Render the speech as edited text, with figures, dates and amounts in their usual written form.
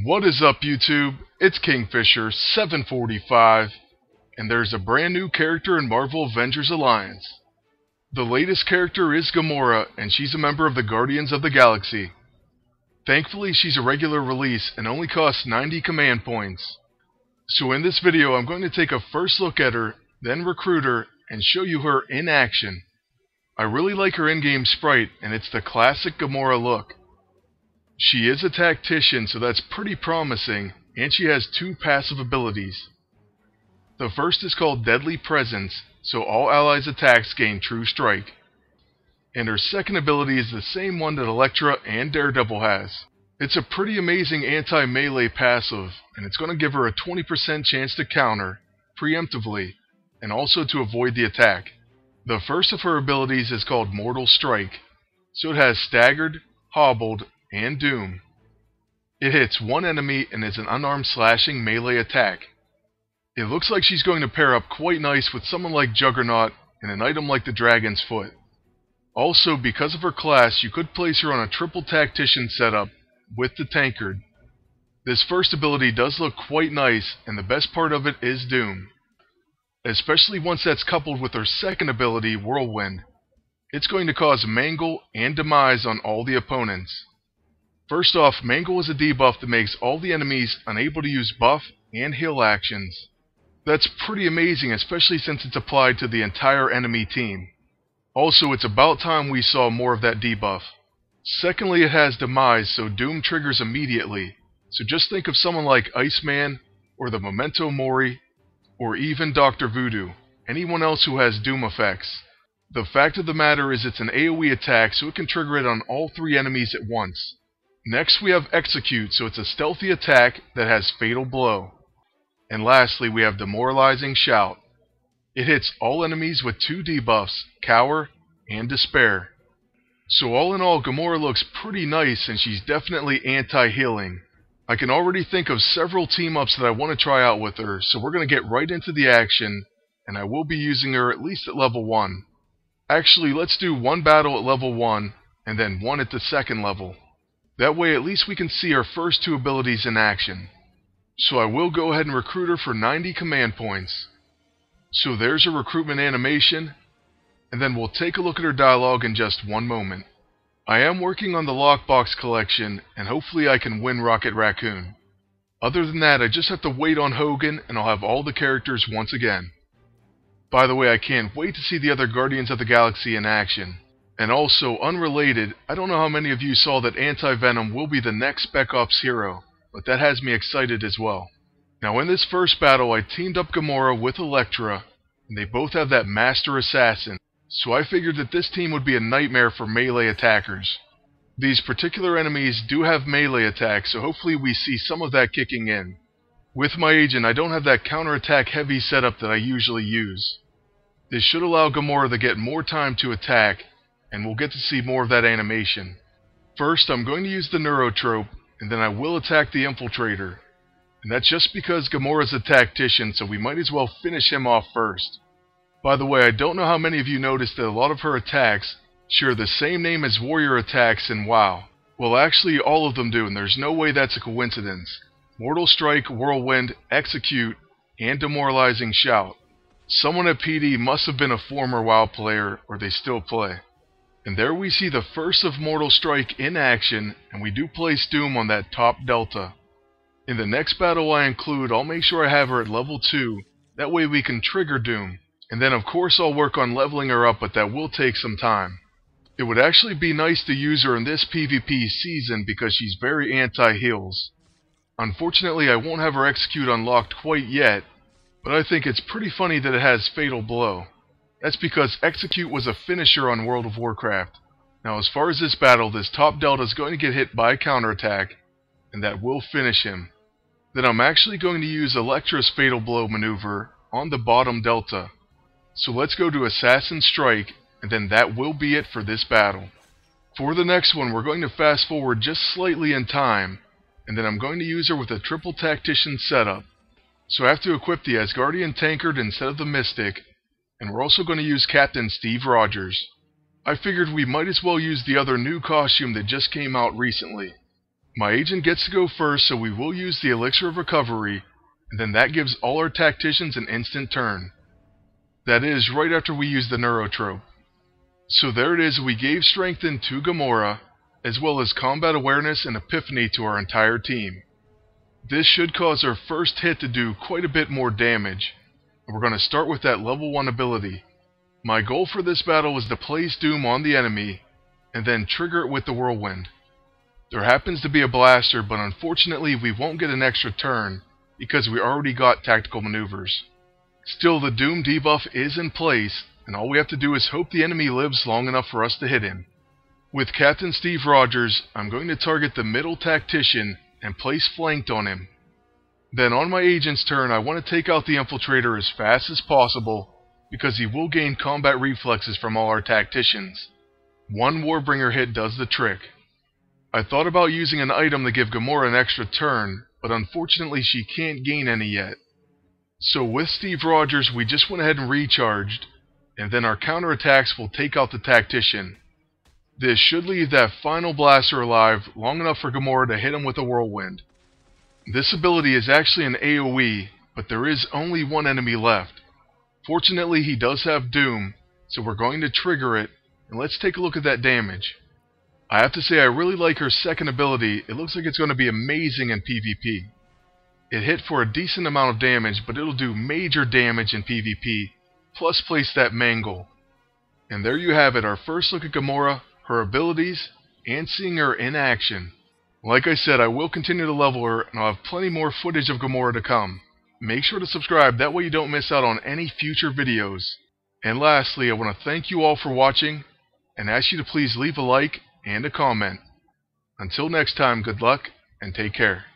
What is up, YouTube? It's Kingfisher745, and there's a brand new character in Marvel Avengers Alliance. The latest character is Gamora, and she's a member of the Guardians of the Galaxy. Thankfully, she's a regular release and only costs 90 command points. So in this video, I'm going to take a first look at her, then recruit her, and show you her in action. I really like her in-game sprite, and it's the classic Gamora look. She is a tactician, so that's pretty promising, and she has two passive abilities. The first is called Deadly Presence, so all allies' attacks gain True Strike. And her second ability is the same one that Elektra and Daredevil has. It's a pretty amazing anti-melee passive, and it's going to give her a 20% chance to counter, preemptively, and also to avoid the attack. The first of her abilities is called Mortal Strike, so it has Staggered, Hobbled, and Doom. It hits one enemy and is an unarmed slashing melee attack. It looks like she's going to pair up quite nice with someone like Juggernaut and an item like the Dragon's Foot. Also, because of her class, you could place her on a triple tactician setup with the Tankard. This first ability does look quite nice, and the best part of it is Doom. Especially once that's coupled with her second ability, Whirlwind. It's going to cause Mangle and Demise on all the opponents. First off, Mangle is a debuff that makes all the enemies unable to use buff and heal actions. That's pretty amazing, especially since it's applied to the entire enemy team. Also, it's about time we saw more of that debuff. Secondly, it has Demise, so Doom triggers immediately. So just think of someone like Iceman, or the Memento Mori, or even Dr. Voodoo, anyone else who has Doom effects. The fact of the matter is it's an AoE attack, so it can trigger it on all three enemies at once. Next we have Execute, so it's a stealthy attack that has Fatal Blow. And lastly we have Demoralizing Shout. It hits all enemies with two debuffs, Cower and Despair. So all in all, Gamora looks pretty nice, and she's definitely anti-healing. I can already think of several team-ups that I want to try out with her, so we're going to get right into the action, and I will be using her at least at level 1. Actually, let's do one battle at level 1, and then one at the second level. That way at least we can see our first two abilities in action. So I will go ahead and recruit her for 90 command points. So there's her recruitment animation, and then we'll take a look at her dialogue in just one moment. I am working on the lockbox collection, and hopefully I can win Rocket Raccoon. Other than that, I just have to wait on Hogan, and I'll have all the characters once again. By the way, I can't wait to see the other Guardians of the Galaxy in action. And also, unrelated, I don't know how many of you saw that Anti-Venom will be the next Spec Ops hero, but that has me excited as well. Now in this first battle, I teamed up Gamora with Elektra, and they both have that Master Assassin, so I figured that this team would be a nightmare for melee attackers. These particular enemies do have melee attacks, so hopefully we see some of that kicking in. With my agent, I don't have that counterattack heavy setup that I usually use. This should allow Gamora to get more time to attack, and we'll get to see more of that animation. First, I'm going to use the Neurotrope, and then I will attack the Infiltrator. And that's just because Gamora's a tactician, so we might as well finish him off first. By the way, I don't know how many of you noticed that a lot of her attacks share the same name as warrior attacks in WoW. Well, actually all of them do, and there's no way that's a coincidence. Mortal Strike, Whirlwind, Execute, and Demoralizing Shout. Someone at PD must have been a former WoW player, or they still play. And there we see the first of Mortal Strike in action, and we do place Doom on that top delta. In the next battle I include, I'll make sure I have her at level 2, that way we can trigger Doom. And then of course I'll work on leveling her up, but that will take some time. It would actually be nice to use her in this PvP season because she's very anti-heals. Unfortunately I won't have her Execute unlocked quite yet, but I think it's pretty funny that it has Fatal Blow. That's because Execute was a finisher on World of Warcraft. Now as far as this battle, this top delta is going to get hit by a counterattack, and that will finish him. Then I'm actually going to use Elektra's Fatal Blow maneuver on the bottom delta. So let's go to Assassin Strike, and then that will be it for this battle. For the next one, we're going to fast forward just slightly in time, and then I'm going to use her with a triple tactician setup. So I have to equip the Asgardian Tankard instead of the Mystic, and we're also going to use Captain Steve Rogers. I figured we might as well use the other new costume that just came out recently. My agent gets to go first, so we will use the Elixir of Recovery, and then that gives all our tacticians an instant turn. That is, right after we use the Neurotrope. So there it is, we gave Strengthen to Gamora, as well as Combat Awareness and Epiphany to our entire team. This should cause our first hit to do quite a bit more damage, and we're going to start with that level 1 ability. My goal for this battle is to place Doom on the enemy, and then trigger it with the Whirlwind. There happens to be a blaster, but unfortunately we won't get an extra turn, because we already got Tactical Maneuvers. Still, the Doom debuff is in place, and all we have to do is hope the enemy lives long enough for us to hit him. With Captain Steve Rogers, I'm going to target the middle tactician and place Flanked on him. Then on my agent's turn, I want to take out the Infiltrator as fast as possible, because he will gain combat reflexes from all our tacticians. One Warbringer hit does the trick. I thought about using an item to give Gamora an extra turn, but unfortunately she can't gain any yet. So with Steve Rogers, we just went ahead and recharged, and then our counterattacks will take out the tactician. This should leave that final blaster alive long enough for Gamora to hit him with a Whirlwind. This ability is actually an AoE, but there is only one enemy left. Fortunately, he does have Doom, so we're going to trigger it, and let's take a look at that damage. I have to say I really like her second ability. It looks like it's going to be amazing in PvP. It hit for a decent amount of damage, but it'll do major damage in PvP, plus place that Mangle. And there you have it, our first look at Gamora, her abilities, and seeing her in action. Like I said, I will continue to level her, and I'll have plenty more footage of Gamora to come. Make sure to subscribe, that way you don't miss out on any future videos. And lastly, I want to thank you all for watching, and ask you to please leave a like and a comment. Until next time, good luck, and take care.